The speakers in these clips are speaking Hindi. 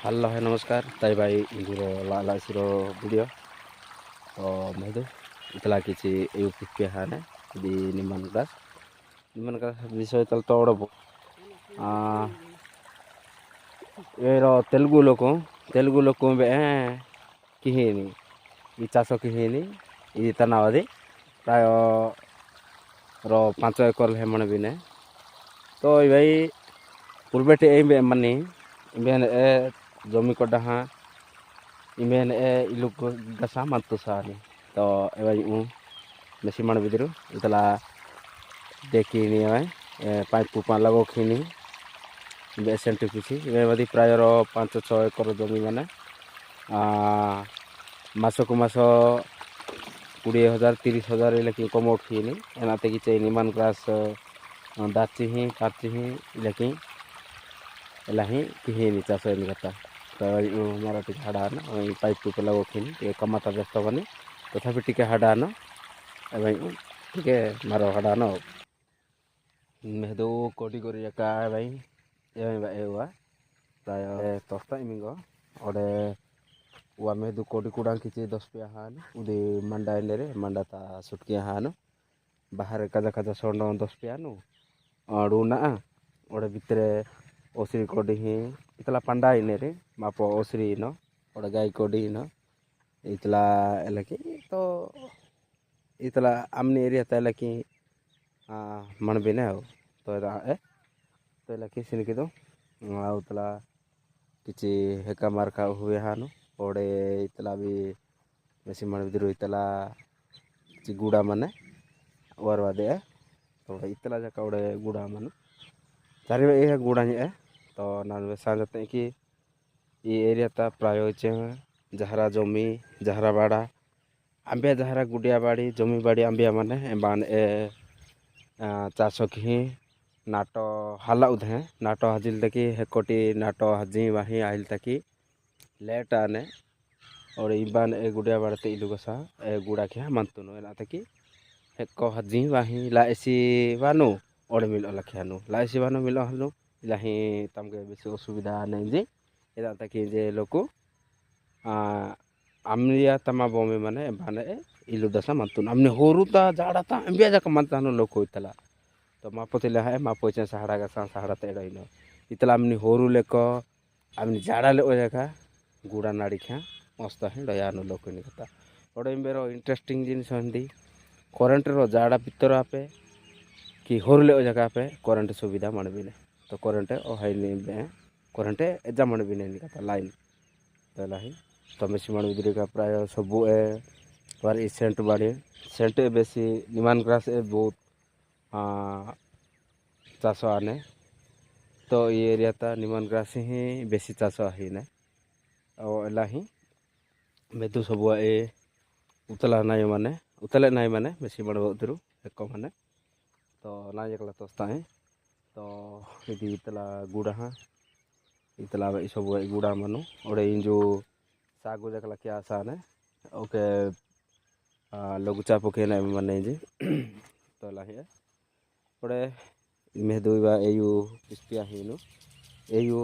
हॅलो है नमस्कार ताई भाई इंदुरो लालासिरो वीडियो तो मेदु इतला किसी यूपी हाने di निमन क्लास विषय तल तोड़बो आ ఏరో తెలుగులోకు బే కిహిని ఈ ଚାଷ କିହିନି ଇ ତନାବାଦି ପ୍ରାୟ ର 5 ଏକର ହେମଣ ବିନେ ତ ଏଇ ଭାଇ ପୂର୍ବେଟେ ଏଇ ମାନେ ଇମେନ ଏ ଜମି କଡା इमेन ए इलुक गसा मंतु सानी तो एवं मेसी मन बिदरु इतला देखी नहीं है पाइप पुपा लगो खीनी बेसेंट किसी इमे मदी प्राय 5-6 एकर जमी माने मासक मास 20,000 30,000 लेकिन कमो खीनी एनाते कि चैनी मन क्लास दाची ही काची ही लेकिन एलाही किहिनी चाष एनी कथा तो मारा टिके हाडान पाइप टूप लगो खीनी टे कमाता व्यस्त बनी तथापि टिके हाडान एवं टिके मारो हाडान मेहदो कोटी कोरी का भाई एवं एवा प्राय तस्ता इमिंगो ओडे वा मेहदो कोटी कुडां किछि 10 पे हान उदे मंडा एनेरे मंडा ता सुटके हान बाहर काजा काजा सोंडो 10 पे हानु अडुना ओडे भितरे ओसरी कोडी ही इतला पंडा इनेरे मापो ओसरी नो ओडे गाय कोडी नो इतला एलकी तो इतला आमने एरिया तलकी मन बिने हो तो ए तो एलकी सिनकी दो उतला किछि हेका मारका हुए हानो ओडे इतला भी बेसी मन बिदरु इतला किछि गुडा माने वरवा दे तो इतला जका ओडे गुडा माने चारि ए गुडा ने तो नान साजते कि ये एरिया ता प्राय जहरा जमी जहरा बाड़ा आंबिया जहरा गुडिया बाड़ी जमी बाड़ी आंबिया माने बान ए चाष की नाटो हाला उधे नाटो हजिल तकी हेकोटी नाटो हजी वही आहिल तकी लेट आने और इबान ए गुडिया बाड़ते इलुगसा ए गुड़ा क्या मंतुनो एना तकी हेको हजी वही लाएसी वानु ओडे मिलो लखियानु लाएसी वानु मिलो हनु इलाही तमके बेसी असुविधा नहीं जे एदा तकी जे लोको आमलिया तमा बोमे माने बाने इलु दसा मंतुन हमने होरुता जाड़ाता अंबिया जक मंतानो लोको इतला तो मापोतिला है मापोचे सहाड़ा का सहाड़ा ते रहिनो इतला हमने होरु लेको हमने जाड़ा ले ओजका गुड़ा नाड़ी ख्या मस्त है डयानो लोको नि कथा ओडे इम्बेरो इंटरेस्टिंग जिनिस हंदी करंट रो जाड़ा पितर आपे कि होरु ले ओजका पे करंट सुविधा मन बिने तो करंट ओ हाई नहीं करंट एजा मन बिने नि कथा लाइन तो लाही तो मेसी मन बिदरे का प्राय सबु ए पर सेंट बाड़ी सेंट बेसी निमान ग्रास ए बहुत चाष आने तो ये एरिया ता निमान ग्रास ही बेसी चाष ही ना और लाही मेदु सबु ए उतला नाई माने बेसी बड़ उतरु एक माने तो ना एकला तोस्ता है तो यदि इतला गुड़ा हाँ इतला सब गुड़ा मनु ओडे इन जो सागु जकला क्या आसाने ओके लघुचा पके ना मने जे तो लाही ओडे मेहदुवा एयू स्पिया हिनु एयू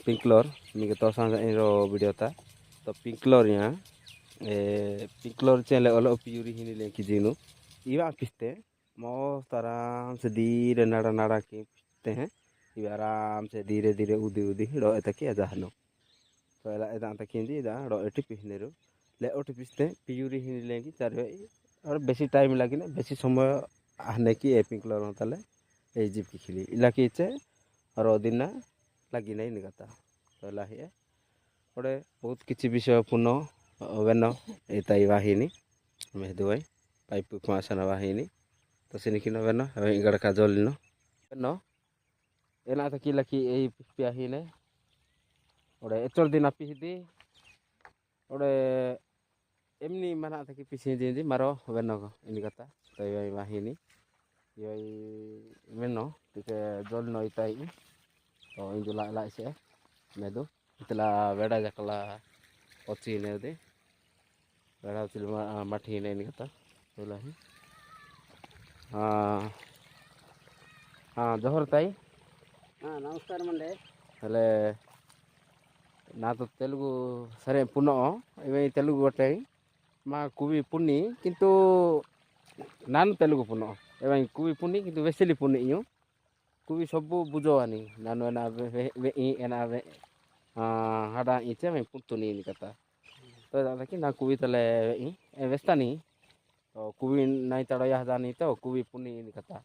पिंकलर निके तो सा रो वीडियो ता तो पिंकलर या पिंकलर चले ओलो प्यूरी हिनि ले कि जिनु इवा पिस्ते मस्त आराम से धीरे नाड़ा नाड़ा के पिस्ते हैं इवा आराम से धीरे धीरे उदी उदी रो तकी जाहनो तो एला एदा तकी जी दा रो एटी पिहनेरु ले ओटी पिस्ते प्यूरी हिनि ले कि चार और बेसी टाइम लागिने बेसी समय आने की ए पिंकलर होताले ए जीप की खिली इलाकी चे और दिना लगी नहीं निकता तो लाही ओडे बहुत किछि विषय पूर्ण वेनो एताई वाहिनी मेहदुवाई पाइप मासना वाहिनी तो सिनिकिनो वेनो इगड़ का जोलिनो वेनो एना तकी लकी ए पियाहिने ओडे एचोर दिन पिहिदी ओडे एमनी मना तकी पिसी जी मारो वेनो इनिकता तो ये वाहिनी ये मेनो टिके जोल नो इताई तो इंजो ला से मेदो इतला वेड़ा जकला ओची ने दे वेड़ा चिल माठी ने निकता बोला है हाँ जोहर ताई नमस्कार मंडे हेले నాతో తెలుగు సరే పున్నో ఇవి తెలుగు కొట్టాయి మా కువి పున్ని కింటూ నాను తెలుగు పున్నో ఇవి కువి పున్ని కింటూ వెసిలి పున్ని ఇయు కువి సబ్బు బుజోవాని నాను ఎనా ఎనా hada ice me putu ni kata to lagi na kuwi tele westani kuwi nai tado ya dani to kuwi puni ni kata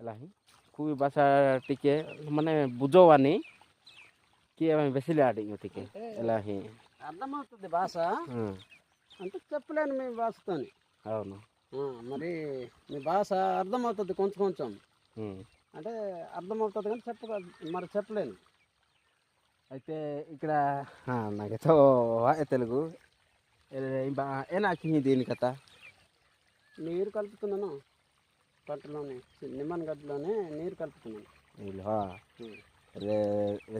lahi kuwi basa tike mane bujowani ki ame besile adi tike lahi అర్థమవుతుంది భాష అంటే చెప్పలేను మీ భాషతోని అవును మరి మీ భాష అర్థమవుతుంది కొంచెం కొంచెం అంటే అర్థమవుతుంది కానీ మరి చెప్పలేను అయితే ఇక్కడ నాకైతే తెలుగు ఏనాకి దీని కథ నీరు కలుపుతున్నాను పంటలోనే నిమ్మన్ గడ్డలోనే నీరు కలుపుతున్నాను నీళ్ళు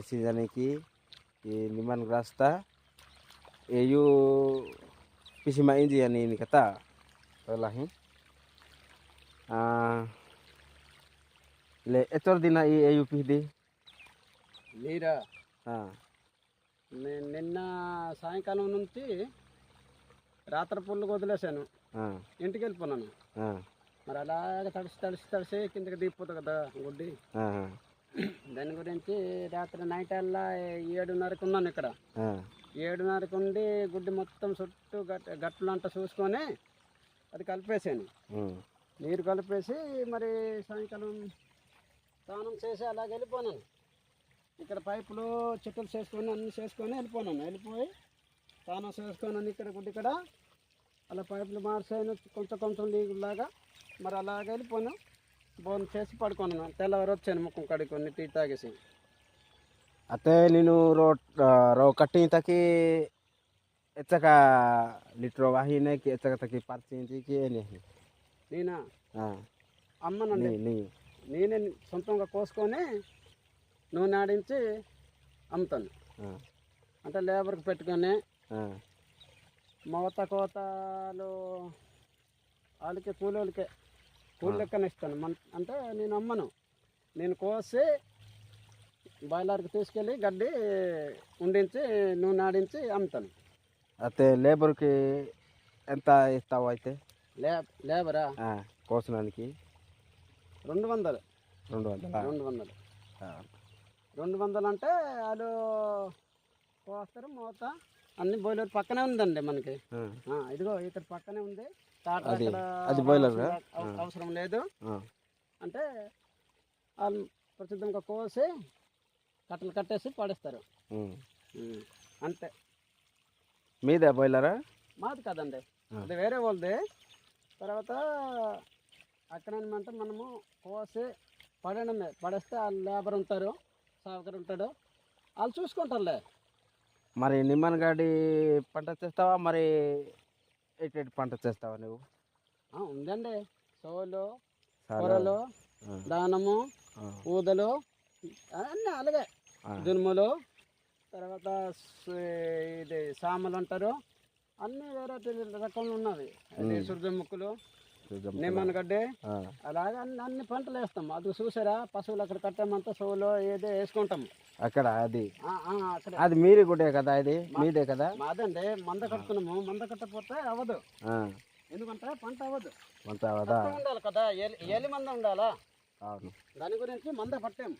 సీజన్కి ఈ నిమ్మన్ గ్రాస్తా ఏయు పిసిమా ఇంది అని కథ lahi le etor dina i ayu pihdi నీరా నిన్న సాయంకాలం నుంచి రాత్రి పుల్లు వదిలేసాను ఇంటికి వెళ్ళిపోన్నాను మరి అలాగే తడిసి కిందకి దిగిపోతుంది కదా గుడ్డి దాని గురించి రాత్రి నైట్ అల్లా 7:30కు ఉన్నాను ఇక్కడ 7:30కు ఉండి గుడ్డి మొత్తం చుట్టూ గట్లంతా చూసుకొని అది కలిపేసాను నీరు కలిపేసి మరి సాయంకాలం స్నానం చేసి అలాగే వెళ్ళిపోయాను ఇక్కడ పైపులు చెట్టులు చేసుకొని అన్నీ చేసుకొని వెళ్ళిపోయి స్నానం చేసుకొని ఇక్కడ గుడ్డి ఇక్కడ అలా పైపులు మార్చాను కొంచెం కొంచెం లీగులాగా మరి అలాగే వెళ్ళిపోయాను భోజనం చేసి పడుకున్నాను తెల్లవారు వచ్చాను ముఖం కడుక్కొని టీ తాగేసి అయితే నేను రో కట్టి తకి ఎచ్చక లీటర్ వాహినే కి ఎచ్చక తకి పరిచయించి నేనా అమ్మనండి నేనే సొంతంగా కోసుకొని నూనె ఆడించి అమ్ముతాను అంటే లేబర్కి పెట్టుకొని కోతలు వాళ్ళకి కూలి లెక్కన ఇస్తాను అంటే నేను అమ్మను నేను కోసి బాయిలర్కి తీసుకెళ్ళి గడ్డి ఉండించి నూనె ఆడించి అమ్ముతాను అయితే లేబర్కి ఎంత ఇస్తావు అయితే లేబరా కోసడానికి 200 200 అంటే వాళ్ళు కోస్తారు మూత అన్ని బాయిలర్ పక్కనే ఉందండి మనకి ఇదిగో ఇక్కడ పక్కనే ఉంది అది బాయిలర్ అవసరం లేదు అంటే వాళ్ళు ప్రసిద్ధంగా కోసి కట్టలు కట్టేసి పడేస్తారు అంతే మీదే బాయిలరా మాది కదండి అది వేరే వాళ్ళది తర్వాత అక్కడ ఏమంటే మనము కోసి పడడమే పడేస్తే వాళ్ళు లేబర్ ఉంటారు సాగుకరు ఉంటాడు వాళ్ళు చూసుకుంటారులే మరి నిమ్మన్ గడ్డి పంట చేస్తావా మరి ఎటు పంట చేస్తావా నువ్వు ఉందండి సోలు కూరలు దానము ఊదలు అన్నీ అలాగే దునుములు తర్వాత ఇది సామలు అంటారు అన్నీ వేరే రకంలో ఉన్నవి అది సూర్యముక్కులు నిమ్మన్ గడ్డి అలాగే అన్ని పంటలు వేస్తాం అది చూసారా పశువులు అక్కడ కట్టామంతా సోలో ఏదో వేసుకుంటాము అక్కడ అది మీరే కూడా కదా ఇది మీదే కదా మాదండి మంద కట్టుకున్నాము మంద కట్టకపోతే అవ్వదు ఎందుకంటే పంట అవ్వదు ఉండాలి కదా ఎలి మంద ఉండాలా దాని గురించి మంద పట్టాము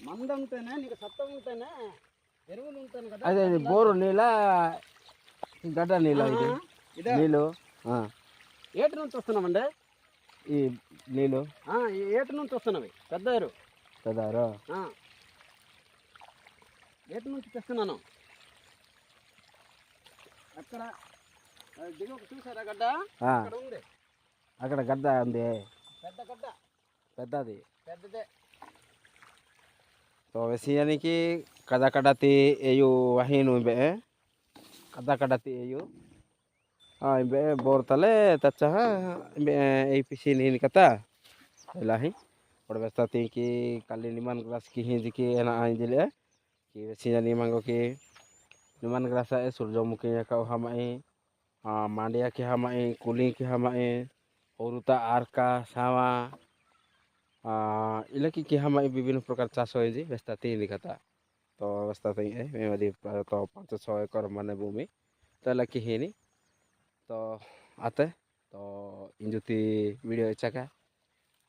మంద ఉంటేనే నీకు సత్తం ఉంటేనే ఎరువులు ఉంటాను కదా అదే బోరు నీళ్ళ గడ్డ నీళ్ళ ఇది నీళ్ళు ఏటు నుంచి వస్తున్నామండి ఈ నీళ్ళు ఏటు నుంచి వస్తున్నవి పెద్ద ఏటు నుంచి తెస్తున్నాను అక్కడ దిగు చూసారా గడ్డ అక్కడ ఉంది అక్కడ గడ్డ ఉంది పెద్ద గడ్డ పెద్దదే तो वैसे यानी कि कदा कदाती एयू वही नु बे कदा कदाती एयू बे बोर तले तच्चा बे ए पिसी नहीं कता लाही और व्यवस्था थी कि काली निमान ग्लास की हिंदी की ना आई दिले कि वैसे यानी मांगो कि निमान ग्लास है सूरजमुखी का हमारे मांडिया के हमारे कुली के हमारे औरुता आरका सावा इलाकी की हमारे विभिन्न प्रकार चाष हो व्यवस्था तीन कथा तो अवस्था तो मेमदी तो 5-6 एकर माने भूमि तो लकी ही तो आते तो इन जुती वीडियो अच्छा का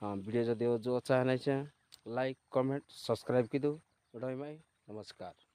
हाँ वीडियो जो अच्छा है नहीं लाइक कमेंट सब्सक्राइब की दो नमस्कार।